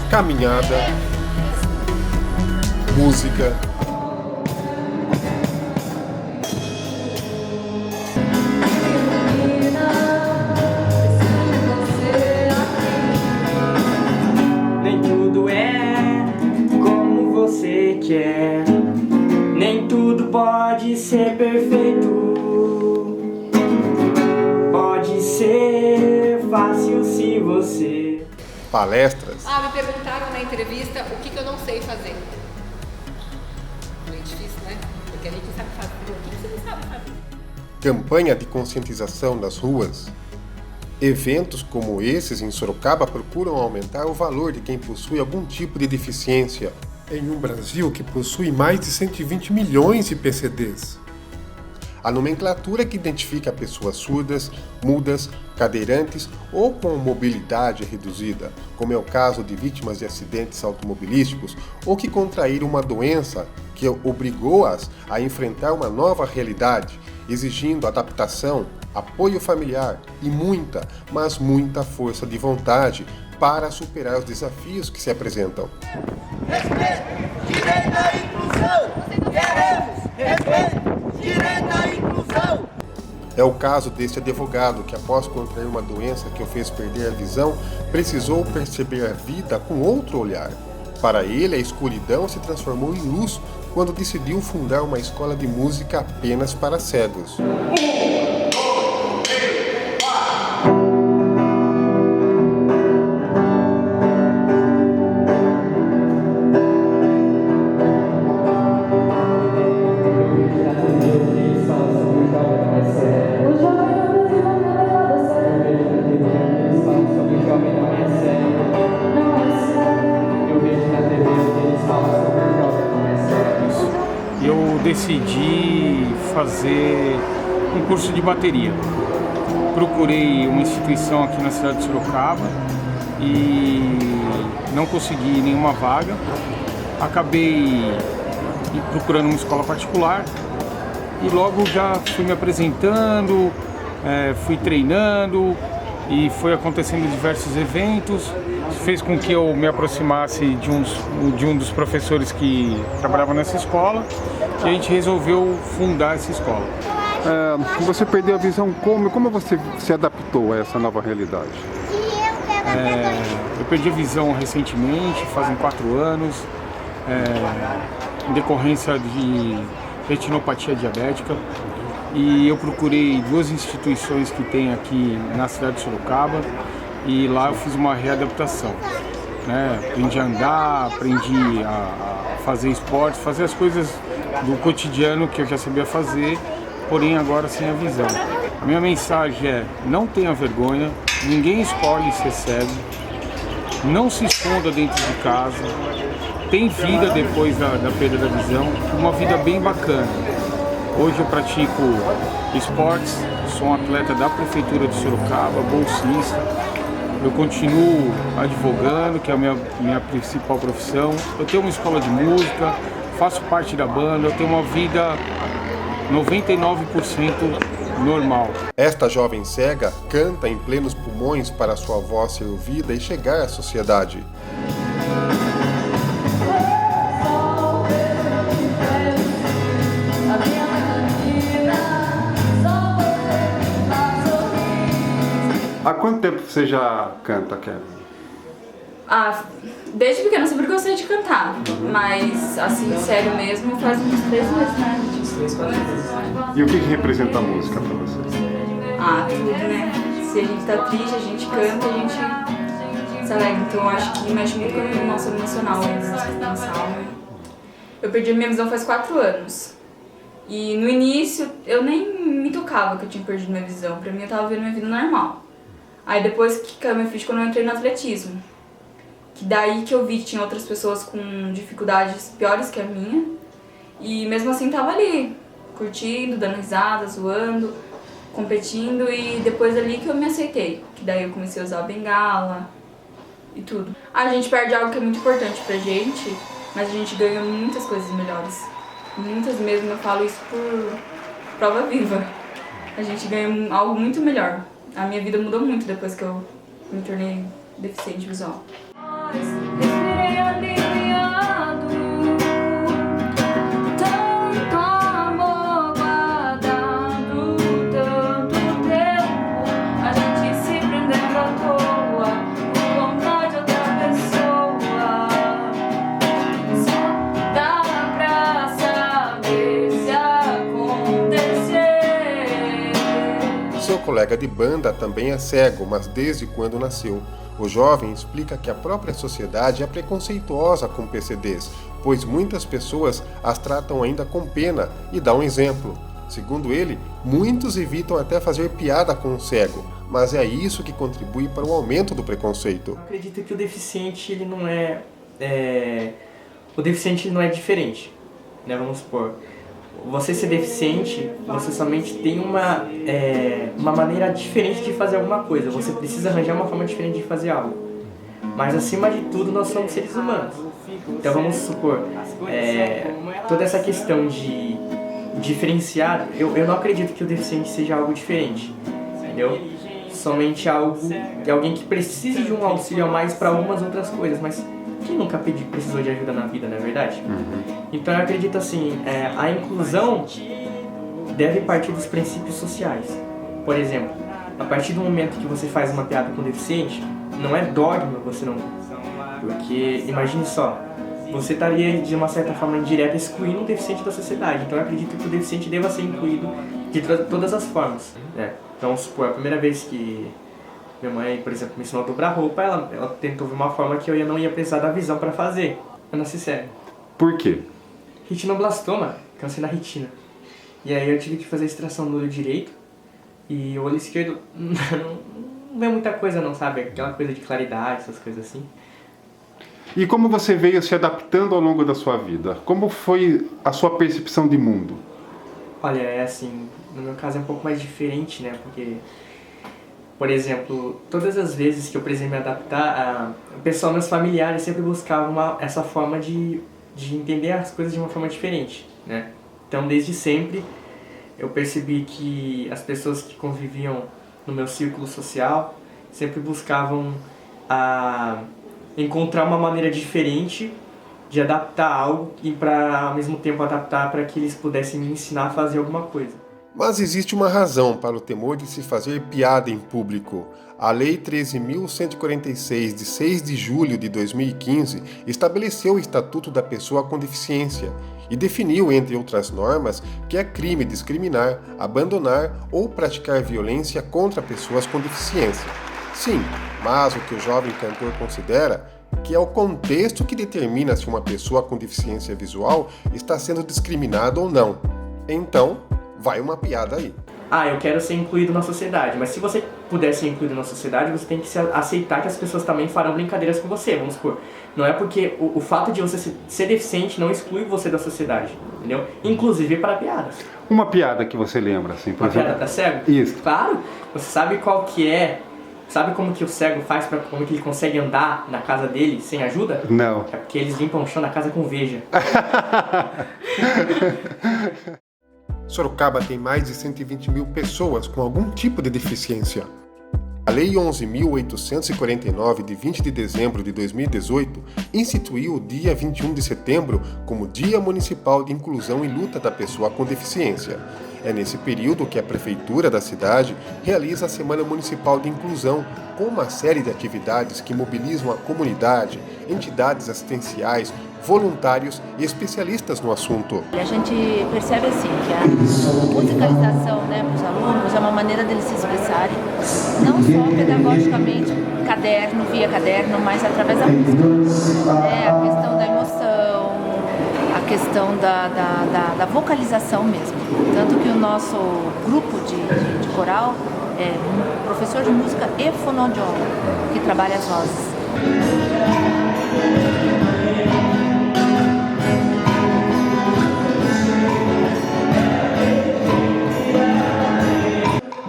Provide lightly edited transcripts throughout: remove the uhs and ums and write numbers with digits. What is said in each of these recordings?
Caminhada, música, nem tudo é como você quer, nem tudo pode ser perfeito, pode ser fácil se você... palestras, me perguntaram na entrevista o que eu não sei fazer. Meio difícil, né? Porque a gente sabe fazer. O que você não sabe fazer? campanha de conscientização nas ruas. Eventos como esses em Sorocaba procuram aumentar o valor de quem possui algum tipo de deficiência, em um Brasil que possui mais de 120 milhões de PCDs. A nomenclatura que identifica pessoas surdas, mudas, cadeirantes ou com mobilidade reduzida, como é o caso de vítimas de acidentes automobilísticos ou que contraíram uma doença que obrigou-as a enfrentar uma nova realidade, exigindo adaptação, apoio familiar e muita, mas muita força de vontade para superar os desafios que se apresentam. Respeito, direito à inclusão! Queremos respeito, direito à inclusão! É o caso deste advogado que, após contrair uma doença que o fez perder a visão, precisou perceber a vida com outro olhar. Para ele, a escuridão se transformou em luz quando decidiu fundar uma escola de música apenas para cegos. Eu decidi fazer um curso de bateria. Procurei uma instituição aqui na cidade de Sorocaba e não consegui nenhuma vaga. Acabei procurando uma escola particular e logo já fui me apresentando, fui treinando e foi acontecendo diversos eventos. Fez com que eu me aproximasse de um dos professores que trabalhava nessa escola e a gente resolveu fundar essa escola. Você perdeu a visão como você se adaptou a essa nova realidade? Eu perdi a visão recentemente, fazem 4 anos, em decorrência de retinopatia diabética, e eu procurei 2 instituições que tem aqui na cidade de Sorocaba e lá eu fiz uma readaptação, né? Aprendi a andar, aprendi a fazer esportes, fazer as coisas do cotidiano que eu já sabia fazer, porém agora sem a visão. A minha mensagem é: não tenha vergonha, ninguém escolhe ser cego, não se esconda dentro de casa, tem vida depois da perda da visão, uma vida bem bacana. Hoje eu pratico esportes, sou um atleta da Prefeitura de Sorocaba, bolsista. Eu continuo advogando, que é a minha principal profissão. Eu tenho uma escola de música, faço parte da banda, eu tenho uma vida 99% normal. Esta jovem cega canta em plenos pulmões para sua voz ser ouvida e chegar à sociedade. Há quanto tempo você já canta, Kevin? Desde pequena eu sempre gostei de cantar, mas assim, sério mesmo, faz uns 3 meses, né? 3, 4 meses. E o que representa a música pra você? Tudo, né? Se a gente tá triste, a gente canta, a gente se alegra. Então eu acho que mexe muito com o nosso emocional, a nossa alma. Eu perdi a minha visão faz 4 anos. E no início eu nem me tocava que eu tinha perdido minha visão. Pra mim eu tava vivendo minha vida normal. Aí depois que caiu minha ficha, quando eu entrei no atletismo. Que daí que eu vi que tinha outras pessoas com dificuldades piores que a minha. E mesmo assim tava ali, curtindo, dando risada, zoando, competindo. E depois dali que eu me aceitei. Que daí eu comecei a usar a bengala e tudo. A gente perde algo que é muito importante pra gente, mas a gente ganha muitas coisas melhores. Muitas mesmo, eu falo isso por prova viva. a gente ganha algo muito melhor. A minha vida mudou muito depois que eu me tornei deficiente visual. Respirei aliviado, tanto amor guardado, tanto tempo, a gente se prendendo à toa, por vontade de outra pessoa. Só dá pra saber se acontecer. Seu colega de banda também é cego, mas desde quando nasceu. O jovem explica que a própria sociedade é preconceituosa com PCDs, pois muitas pessoas as tratam ainda com pena, e dá um exemplo. Segundo ele, muitos evitam até fazer piada com o cego, mas é isso que contribui para o aumento do preconceito. Eu acredito que o deficiente ele não é, o deficiente ele não é diferente, né? Vamos supor, você ser deficiente, você somente tem uma maneira diferente de fazer alguma coisa. Você precisa arranjar uma forma diferente de fazer algo. Mas acima de tudo, nós somos seres humanos. Então vamos supor, toda essa questão de diferenciar, eu não acredito que o deficiente seja algo diferente, entendeu? Somente alguém que precise de um auxílio a mais para algumas outras coisas, mas quem nunca precisou de ajuda na vida, não é verdade? Então eu acredito assim, a inclusão deve partir dos princípios sociais. Por exemplo, a partir do momento que você faz uma piada com o deficiente, não é dogma, você não... Porque, imagine só, você estaria de uma certa forma indireta excluindo o deficiente da sociedade. Então eu acredito que o deficiente deva ser incluído de todas as formas, né? Então, vamos supor, a primeira vez que minha mãe, por exemplo, me ensinou a dobrar roupa, ela tentou ver uma forma que eu não ia precisar da visão para fazer. Eu nasci cego. Por quê? Retinoblastoma, câncer na retina. E aí eu tive que fazer a extração do olho direito. E o olho esquerdo não vê muita coisa não, sabe? Aquela coisa de claridade, essas coisas assim. E como você veio se adaptando ao longo da sua vida? Como foi a sua percepção de mundo? Olha, é assim, no meu caso é um pouco mais diferente, né? Porque, por exemplo, todas as vezes que eu precisei me adaptar, o pessoal, meus familiares sempre buscavam essa forma de entender as coisas de uma forma diferente, né? Então, desde sempre, eu percebi que as pessoas que conviviam no meu círculo social sempre buscavam encontrar uma maneira diferente de adaptar algo e para ao mesmo tempo adaptar para que eles pudessem me ensinar a fazer alguma coisa. Mas existe uma razão para o temor de se fazer piada em público. A Lei 13.146, de 6 de julho de 2015, estabeleceu o Estatuto da Pessoa com Deficiência e definiu, entre outras normas, que é crime discriminar, abandonar ou praticar violência contra pessoas com deficiência. Sim, mas o que o jovem cantor considera que é o contexto que determina se uma pessoa com deficiência visual está sendo discriminada ou não. Então, vai uma piada aí. Eu quero ser incluído na sociedade, mas se você puder ser incluído na sociedade, você tem que aceitar que as pessoas também farão brincadeiras com você, vamos supor. Não é porque o fato de você ser deficiente não exclui você da sociedade, entendeu? Inclusive para piadas. Uma piada que você lembra, assim, por exemplo? Piada pra cego? Isso. Claro, você sabe qual que é. Sabe como que o cego faz como que ele consegue andar na casa dele sem ajuda? Não. É porque eles limpam o chão da casa com veja. Sorocaba tem mais de 120 mil pessoas com algum tipo de deficiência. A Lei 11.849, de 20 de dezembro de 2018, instituiu o dia 21 de setembro como Dia Municipal de Inclusão e Luta da Pessoa com Deficiência. É nesse período que a Prefeitura da cidade realiza a Semana Municipal de Inclusão, com uma série de atividades que mobilizam a comunidade, entidades assistenciais, voluntários e especialistas no assunto. A gente percebe assim que a musicalização, né, para os alunos é uma maneira deles se expressarem, não só pedagogicamente, via caderno, mas através da música. A questão da emoção, a questão da vocalização mesmo. Tanto que o nosso grupo de coral é um professor de música e fonoaudiólogo, que trabalha as vozes.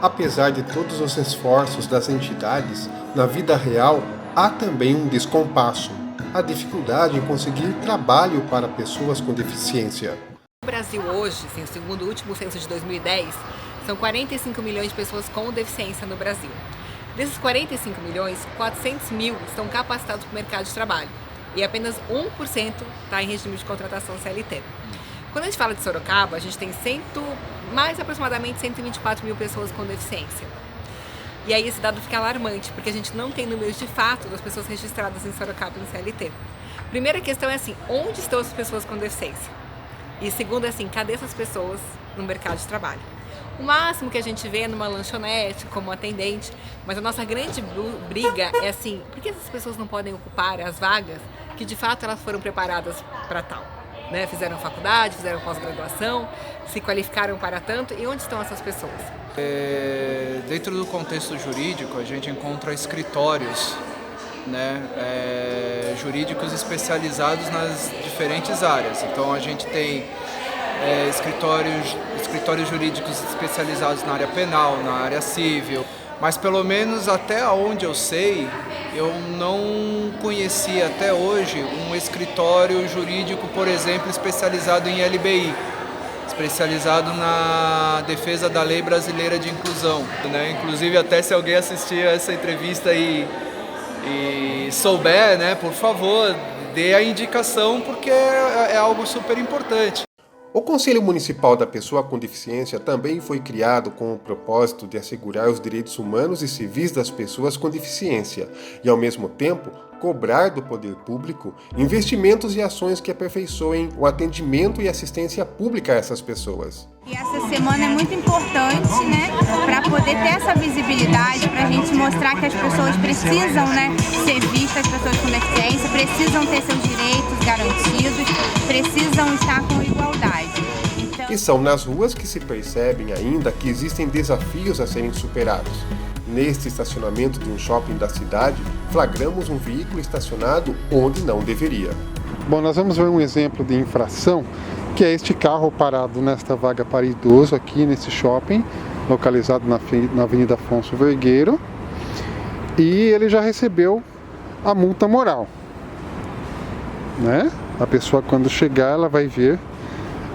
Apesar de todos os esforços das entidades, na vida real há também um descompasso, a dificuldade em conseguir trabalho para pessoas com deficiência. No Brasil hoje, segundo o último censo de 2010, São 45 milhões de pessoas com deficiência no Brasil. Desses 45 milhões, 400 mil estão capacitados para o mercado de trabalho e apenas 1% está em regime de contratação CLT. Quando a gente fala de Sorocaba, a gente tem mais aproximadamente 124 mil pessoas com deficiência. E aí esse dado fica alarmante, porque a gente não tem números de fato das pessoas registradas em Sorocaba no CLT. Primeira questão é assim, onde estão as pessoas com deficiência? E segunda é assim, cadê essas pessoas no mercado de trabalho? O máximo que a gente vê é numa lanchonete, como atendente, mas a nossa grande briga é assim, por que essas pessoas não podem ocupar as vagas que de fato elas foram preparadas para tal? Né? Fizeram faculdade, fizeram pós-graduação, se qualificaram para tanto, e onde estão essas pessoas? Dentro do contexto jurídico, a gente encontra escritórios, né, jurídicos especializados nas diferentes áreas. Então a gente tem escritórios jurídicos especializados na área penal, na área civil, mas pelo menos até onde eu sei, eu não conheci até hoje um escritório jurídico, por exemplo, especializado em LBI, especializado na defesa da lei brasileira de inclusão, né? Inclusive, até se alguém assistir a essa entrevista e souber, né, por favor, dê a indicação, porque é algo super importante. O Conselho Municipal da Pessoa com Deficiência também foi criado com o propósito de assegurar os direitos humanos e civis das pessoas com deficiência e, ao mesmo tempo, cobrar do poder público investimentos e ações que aperfeiçoem o atendimento e assistência pública a essas pessoas. E essa semana é muito importante, né, para poder ter essa visibilidade, para a gente mostrar que as pessoas precisam, né, ser vistas, as pessoas com deficiência, precisam ter seus direitos garantidos, precisam estar com igualdade. E são nas ruas que se percebem ainda que existem desafios a serem superados. Neste estacionamento de um shopping da cidade, flagramos um veículo estacionado onde não deveria. Bom, nós vamos ver um exemplo de infração, que é este carro parado nesta vaga para idoso aqui nesse shopping, localizado na Avenida Afonso Vergueiro, e ele já recebeu a multa moral, né? A pessoa, quando chegar, ela vai ver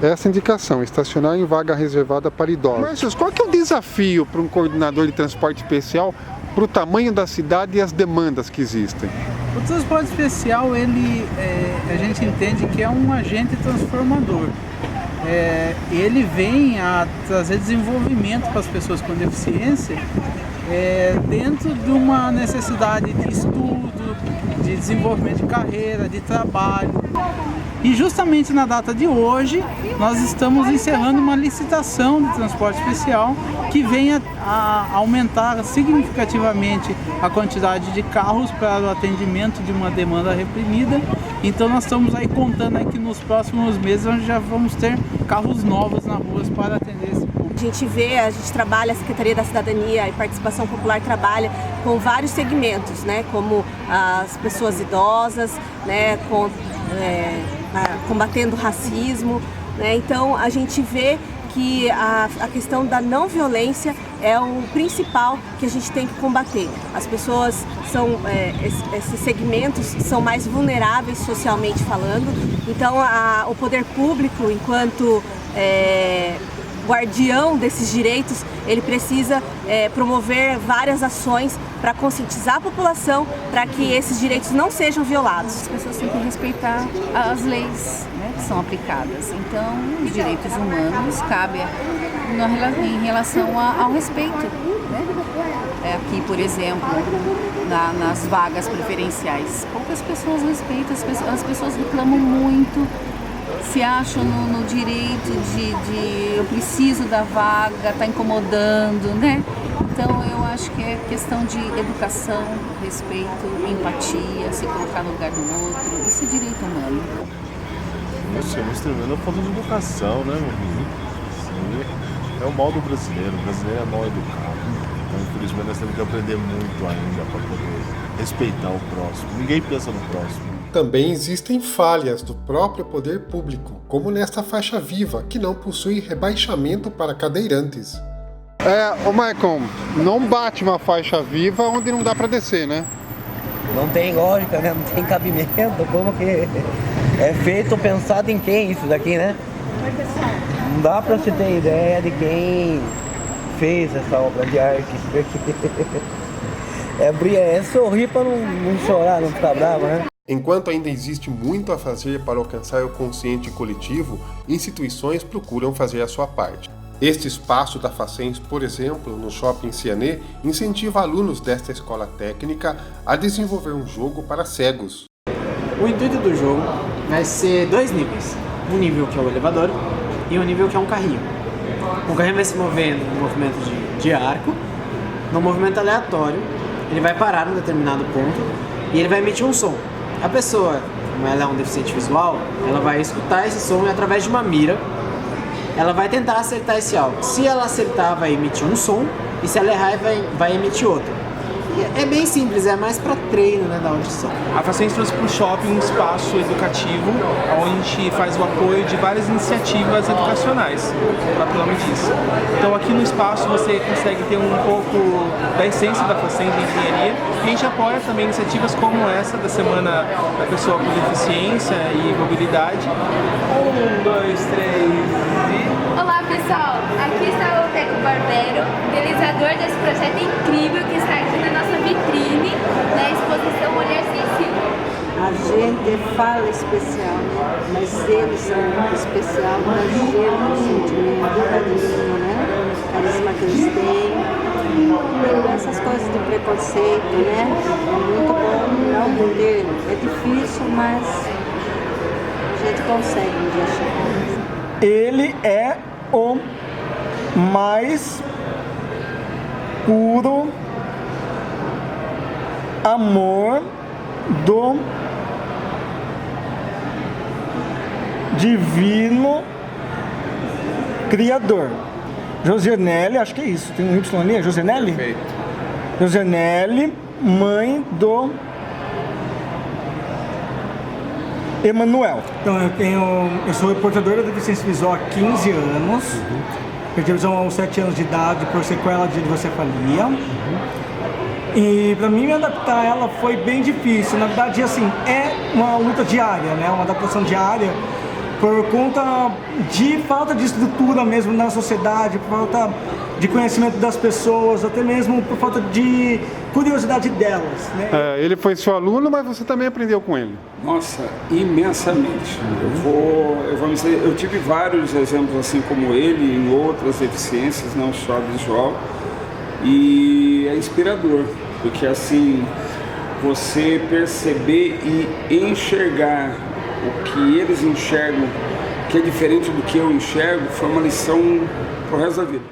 essa indicação: estacionar em vaga reservada para idosos. Márcio, qual que é o desafio para um coordenador de transporte especial para o tamanho da cidade e as demandas que existem? O transporte especial, a gente entende que é um agente transformador. Ele vem a trazer desenvolvimento para as pessoas com deficiência dentro de uma necessidade de estudo, de desenvolvimento de carreira, de trabalho. E justamente na data de hoje, nós estamos encerrando uma licitação de transporte especial que vem a aumentar significativamente a quantidade de carros para o atendimento de uma demanda reprimida. Então nós estamos aí contando aí que nos próximos meses nós já vamos ter carros novos nas ruas para atender esse público. A gente trabalha, a Secretaria da Cidadania e Participação Popular trabalha com vários segmentos, né, como as pessoas idosas, né, combatendo o racismo, né? Então a gente vê que a questão da não violência é o principal que a gente tem que combater. As pessoas esses segmentos são mais vulneráveis socialmente falando, então o poder público, enquanto guardião desses direitos, ele precisa promover várias ações para conscientizar a população para que esses direitos não sejam violados. As pessoas têm que respeitar as leis, né, que são aplicadas. Então, os direitos humanos cabem em relação ao respeito. Né? Aqui, por exemplo, nas vagas preferenciais, poucas pessoas respeitam, as pessoas reclamam muito, se acham no direito de eu preciso da vaga, está incomodando, né? Então eu acho que é questão de educação, respeito, empatia, se colocar no lugar do outro, isso é direito humano. Nossa, é uma tremenda falta de educação, né, meu filho? É o mal do brasileiro, o brasileiro é mal educado. Então, infelizmente, nós temos que aprender muito ainda para poder respeitar o próximo. Ninguém pensa no próximo. Também existem falhas do próprio poder público, como nesta faixa viva, que não possui rebaixamento para cadeirantes. Ô Maicon, não bate uma faixa viva onde não dá para descer, né? Não tem lógica, né? Não tem cabimento. Como que é feito, pensado em quem isso daqui, né? Não dá para se ter ideia de quem fez essa obra de arte. É sorrir para não chorar, não ficar bravo, né? Enquanto ainda existe muito a fazer para alcançar o consciente coletivo, instituições procuram fazer a sua parte. Este espaço da Facens, por exemplo, no Shopping Cianê, incentiva alunos desta escola técnica a desenvolver um jogo para cegos. O intuito do jogo vai ser 2 níveis. Um nível que é o elevador e um nível que é um carrinho. O carrinho vai se mover no movimento de arco, no movimento aleatório, ele vai parar num determinado ponto e ele vai emitir um som. A pessoa, como ela é um deficiente visual, ela vai escutar esse som e através de uma mira, ela vai tentar acertar esse alvo. Se ela acertar, vai emitir um som e se ela errar, vai emitir outro. É bem simples, é mais para treino, né, da audição. A Facens trouxe para o shopping um espaço educativo, onde a gente faz o apoio de várias iniciativas educacionais, o próprio nome diz. Então aqui no espaço você consegue ter um pouco da essência da Facens de engenharia, e a gente apoia também iniciativas como essa da Semana da Pessoa com Deficiência e Mobilidade. 1, 2, 3 e... Olá pessoal, aqui está o Teco Barbero, idealizador desse projeto incrível que está aqui na nossa vitrine, na exposição Mulher Sensível. A gente fala especial, mas eles são especial da gente, o sentimento, o carisma, né? O carisma que eles têm, essas coisas de preconceito, né? É muito bom não ter, é difícil, mas a gente consegue um dia chegar. Ele é o mais puro amor do divino Criador. Josenelle, acho que é isso, tem um Y ali, é Josenelle? Perfeito. Josenelle, mãe do Emanuel. Então, eu sou portador da deficiência visual há 15 anos. Perdi a visão aos 7 anos de idade por sequela de hidrocefalia. E para mim me adaptar a ela foi bem difícil. Na verdade, assim, é uma luta diária, né? Uma adaptação diária por conta de falta de estrutura mesmo na sociedade, por falta de conhecimento das pessoas, até mesmo por falta de curiosidade delas, né? Ele foi seu aluno, mas você também aprendeu com ele? Nossa, imensamente. Eu tive vários exemplos assim como ele, em outras deficiências, não só visual, e é inspirador, porque assim, você perceber e enxergar o que eles enxergam, que é diferente do que eu enxergo, foi uma lição pro resto da vida.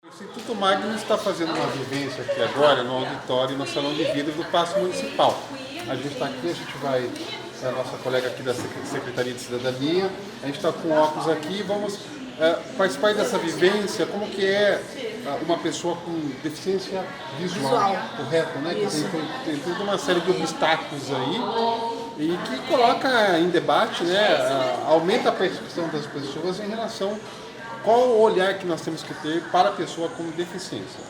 O Instituto Magnus está fazendo uma vivência aqui agora no auditório, no Salão de Vidro do Paço Municipal. A gente está aqui, a gente vai, a nossa colega aqui da Secretaria de Cidadania, a gente está com óculos aqui, vamos participar dessa vivência, como que é uma pessoa com deficiência visual. Correto, né? Que tem toda uma série de obstáculos aí e que coloca em debate, né? Aumenta a percepção das pessoas em relação qual o olhar que nós temos que ter para a pessoa com deficiência.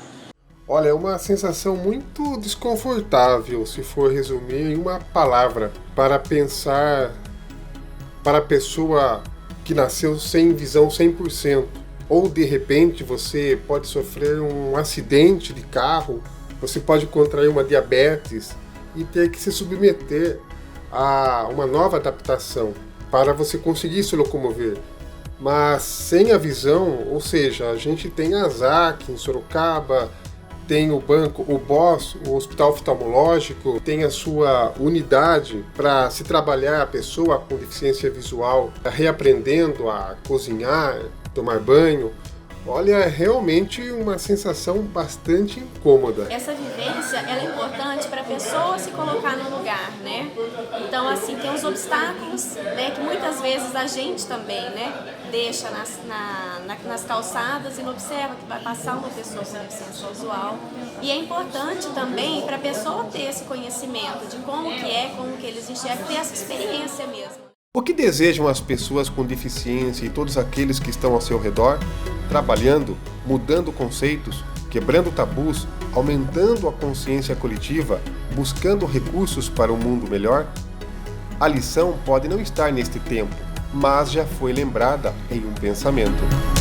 Olha, é uma sensação muito desconfortável, se for resumir em uma palavra, para pensar para a pessoa que nasceu sem visão 100%, ou de repente você pode sofrer um acidente de carro, você pode contrair uma diabetes e ter que se submeter a uma nova adaptação para você conseguir se locomover. Mas sem a visão, ou seja, a gente tem a ZAC em Sorocaba, tem o banco, o BOS, o Hospital Oftalmológico, tem a sua unidade para se trabalhar a pessoa com deficiência visual, reaprendendo a cozinhar, tomar banho. Olha, é realmente uma sensação bastante incômoda. Essa vivência, ela é importante para a pessoa se colocar no lugar, né? Então, assim, tem os obstáculos, né, que muitas vezes a gente também, né, deixa nas calçadas e não observa que vai passar uma pessoa com deficiência visual. E é importante também para a pessoa ter esse conhecimento de como que eles enxergam, ter essa experiência mesmo. O que desejam as pessoas com deficiência e todos aqueles que estão ao seu redor? Trabalhando, mudando conceitos, quebrando tabus, aumentando a consciência coletiva, buscando recursos para um mundo melhor? A lição pode não estar neste tempo, mas já foi lembrada em um pensamento.